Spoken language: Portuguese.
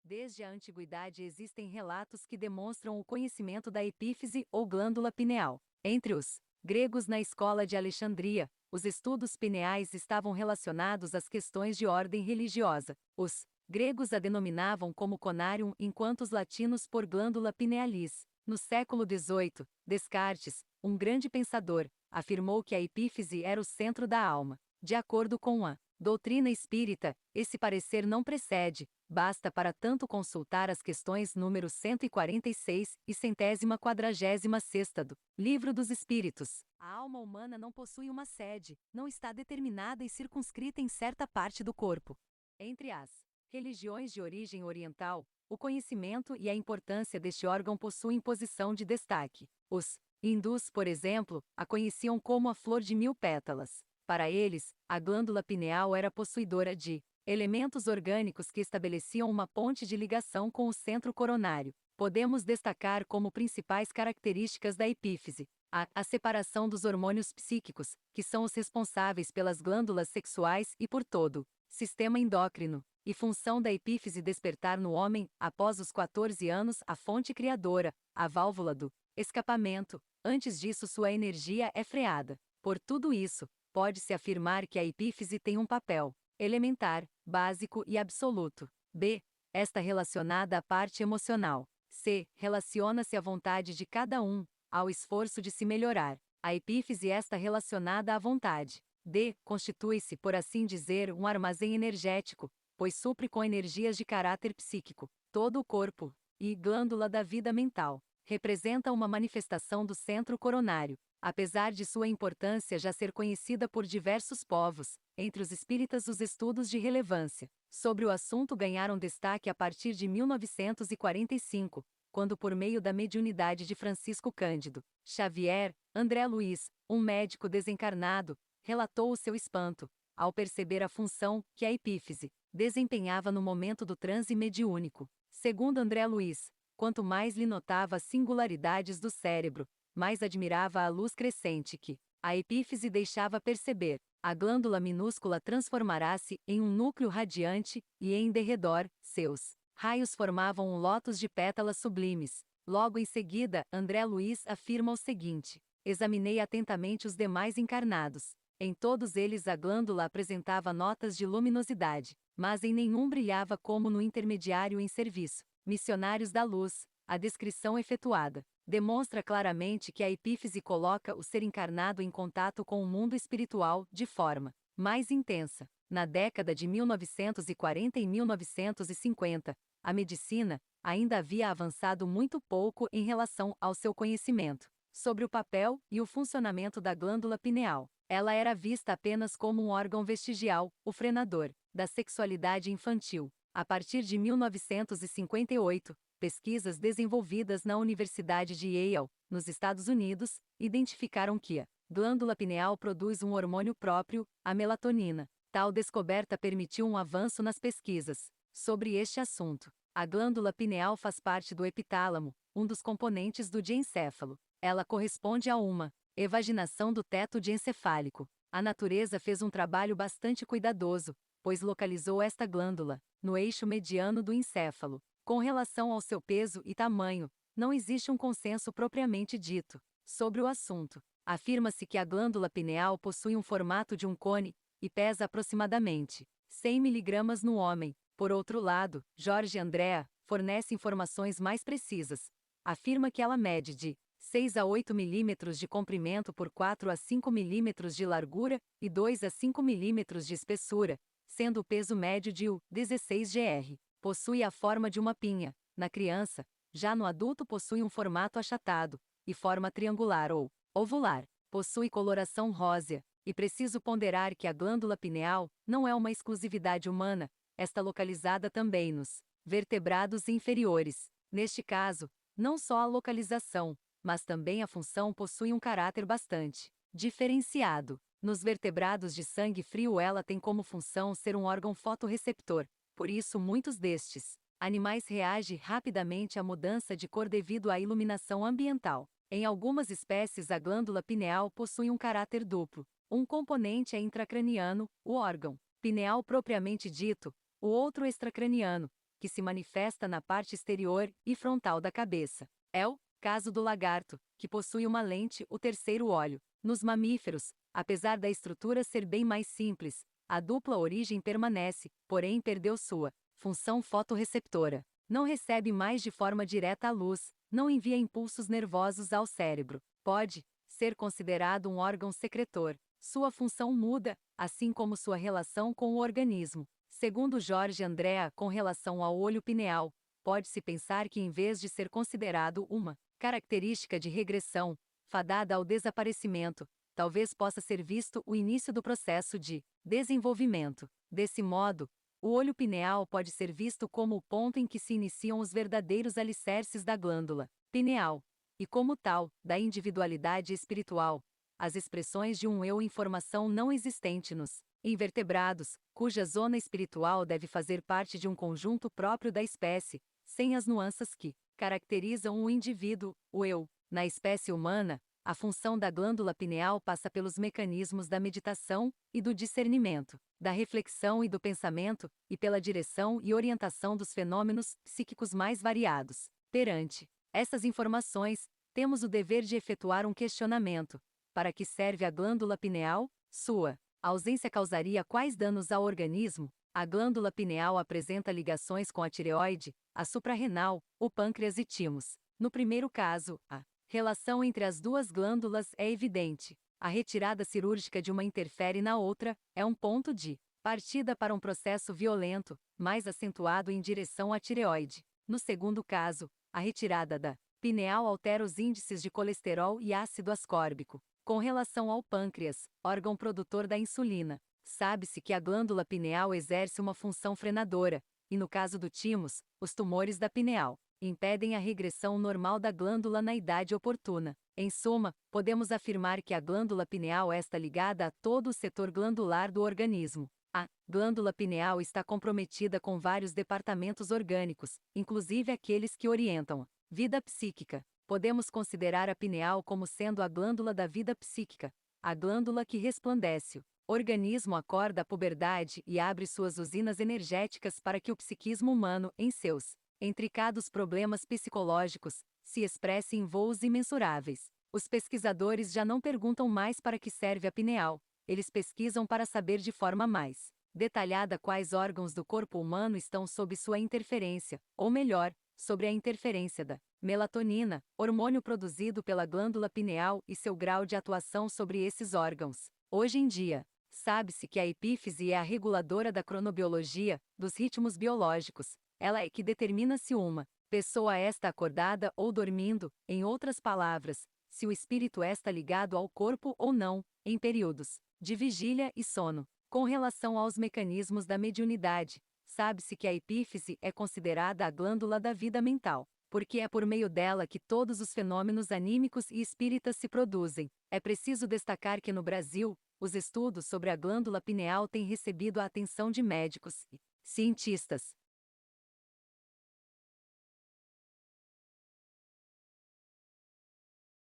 Desde a antiguidade existem relatos que demonstram o conhecimento da epífise ou glândula pineal. Entre os gregos na escola de Alexandria, os estudos pineais estavam relacionados às questões de ordem religiosa. Os gregos a denominavam como conarium, enquanto os latinos por glândula pinealis. No século XVIII, Descartes, um grande pensador, afirmou que a epífise era o centro da alma. De acordo com a doutrina espírita, esse parecer não precede, basta para tanto consultar as questões número 146 e 146 do Livro dos Espíritos. A alma humana não possui uma sede, não está determinada e circunscrita em certa parte do corpo. Entre as religiões de origem oriental, o conhecimento e a importância deste órgão possuem posição de destaque. Os hindus, por exemplo, a conheciam como a flor de 1000 pétalas. Para eles, a glândula pineal era possuidora de elementos orgânicos que estabeleciam uma ponte de ligação com o centro coronário. Podemos destacar como principais características da epífise a separação dos hormônios psíquicos, que são os responsáveis pelas glândulas sexuais e por todo o sistema endócrino, e função da epífise despertar no homem, após os 14 anos, a fonte criadora, a válvula do escapamento. Antes disso, sua energia é freada. Por tudo isso, pode-se afirmar que a epífise tem um papel elementar, básico e absoluto. B. Está relacionada à parte emocional. C. Relaciona-se à vontade de cada um, ao esforço de se melhorar. A epífise está relacionada à vontade. D. Constitui-se, por assim dizer, um armazém energético, pois supre com energias de caráter psíquico todo o corpo. E glândula da vida mental. Representa uma manifestação do centro coronário. Apesar de sua importância já ser conhecida por diversos povos, entre os espíritas os estudos de relevância sobre o assunto ganharam destaque a partir de 1945, quando por meio da mediunidade de Francisco Cândido Xavier, André Luiz, um médico desencarnado, relatou o seu espanto, ao perceber a função que a epífise desempenhava no momento do transe mediúnico. Segundo André Luiz, quanto mais lhe notava as singularidades do cérebro, mais admirava a luz crescente que a epífise deixava perceber. A glândula minúscula transformará-se em um núcleo radiante, e em derredor, seus raios formavam um lótus de pétalas sublimes. Logo em seguida, André Luiz afirma o seguinte: examinei atentamente os demais encarnados. Em todos eles a glândula apresentava notas de luminosidade, mas em nenhum brilhava como no intermediário em serviço. Missionários da luz. A descrição efetuada demonstra claramente que a epífise coloca o ser encarnado em contato com o mundo espiritual de forma mais intensa. Na década de 1940 e 1950, a medicina ainda havia avançado muito pouco em relação ao seu conhecimento sobre o papel e o funcionamento da glândula pineal. Ela era vista apenas como um órgão vestigial, o frenador da sexualidade infantil. A partir de 1958, pesquisas desenvolvidas na Universidade de Yale, nos Estados Unidos, identificaram que a glândula pineal produz um hormônio próprio, a melatonina. Tal descoberta permitiu um avanço nas pesquisas sobre este assunto. A glândula pineal faz parte do epitálamo, um dos componentes do diencéfalo. Ela corresponde a uma evaginação do teto diencefálico. A natureza fez um trabalho bastante cuidadoso, pois localizou esta glândula no eixo mediano do encéfalo. Com relação ao seu peso e tamanho, não existe um consenso propriamente dito sobre o assunto. Afirma-se que a glândula pineal possui um formato de um cone e pesa aproximadamente 100 mg no homem. Por outro lado, Jorge Andrea fornece informações mais precisas. Afirma que ela mede de 6 a 8 milímetros de comprimento por 4 a 5 milímetros de largura e 2 a 5 milímetros de espessura, sendo o peso médio de 16 gr. Possui a forma de uma pinha. Na criança, já no adulto possui um formato achatado, e forma triangular ou ovular. Possui coloração rósea, e preciso ponderar que a glândula pineal não é uma exclusividade humana, está localizada também nos vertebrados inferiores. Neste caso, não só a localização, mas também a função possui um caráter bastante diferenciado. Nos vertebrados de sangue frio ela tem como função ser um órgão fotorreceptor. Por isso muitos destes animais reagem rapidamente à mudança de cor devido à iluminação ambiental. Em algumas espécies a glândula pineal possui um caráter duplo. Um componente é intracraniano, o órgão pineal propriamente dito, o outro extracraniano, que se manifesta na parte exterior e frontal da cabeça. É o caso do lagarto, que possui uma lente, o terceiro olho. Nos mamíferos, apesar da estrutura ser bem mais simples, a dupla origem permanece, porém perdeu sua função fotorreceptora. Não recebe mais de forma direta a luz, não envia impulsos nervosos ao cérebro. Pode ser considerado um órgão secretor. Sua função muda, assim como sua relação com o organismo. Segundo Jorge Andrea, com relação ao olho pineal, pode-se pensar que, em vez de ser considerado uma característica de regressão, fadada ao desaparecimento, talvez possa ser visto o início do processo de desenvolvimento. Desse modo, o olho pineal pode ser visto como o ponto em que se iniciam os verdadeiros alicerces da glândula pineal, e como tal, da individualidade espiritual, as expressões de um eu em formação não existente nos invertebrados, cuja zona espiritual deve fazer parte de um conjunto próprio da espécie, sem as nuances que caracterizam o indivíduo, o eu. Na espécie humana, a função da glândula pineal passa pelos mecanismos da meditação e do discernimento, da reflexão e do pensamento, e pela direção e orientação dos fenômenos psíquicos mais variados. Perante essas informações, temos o dever de efetuar um questionamento. Para que serve a glândula pineal? Sua ausência causaria quais danos ao organismo? A glândula pineal apresenta ligações com a tireoide, a suprarrenal, o pâncreas e timos. No primeiro caso, a relação entre as duas glândulas é evidente. A retirada cirúrgica de uma interfere na outra, é um ponto de partida para um processo violento, mais acentuado em direção à tireoide. No segundo caso, a retirada da pineal altera os índices de colesterol e ácido ascórbico. Com relação ao pâncreas, órgão produtor da insulina, sabe-se que a glândula pineal exerce uma função frenadora, e no caso do timo, os tumores da pineal impedem a regressão normal da glândula na idade oportuna. Em suma, podemos afirmar que a glândula pineal está ligada a todo o setor glandular do organismo. A glândula pineal está comprometida com vários departamentos orgânicos, inclusive aqueles que orientam a vida psíquica. Podemos considerar a pineal como sendo a glândula da vida psíquica, a glândula que resplandece. O organismo acorda a puberdade e abre suas usinas energéticas para que o psiquismo humano, em seus intricados problemas psicológicos, se expresse em voos imensuráveis. Os pesquisadores já não perguntam mais para que serve a pineal, eles pesquisam para saber de forma mais detalhada quais órgãos do corpo humano estão sob sua interferência, ou melhor, sobre a interferência da melatonina, hormônio produzido pela glândula pineal, e seu grau de atuação sobre esses órgãos. Hoje em dia, sabe-se que a epífise é a reguladora da cronobiologia, dos ritmos biológicos. Ela é que determina se uma pessoa está acordada ou dormindo, em outras palavras, se o espírito está ligado ao corpo ou não, em períodos de vigília e sono. Com relação aos mecanismos da mediunidade, sabe-se que a epífise é considerada a glândula da vida mental, porque é por meio dela que todos os fenômenos anímicos e espíritas se produzem. É preciso destacar que no Brasil, os estudos sobre a glândula pineal têm recebido a atenção de médicos e cientistas.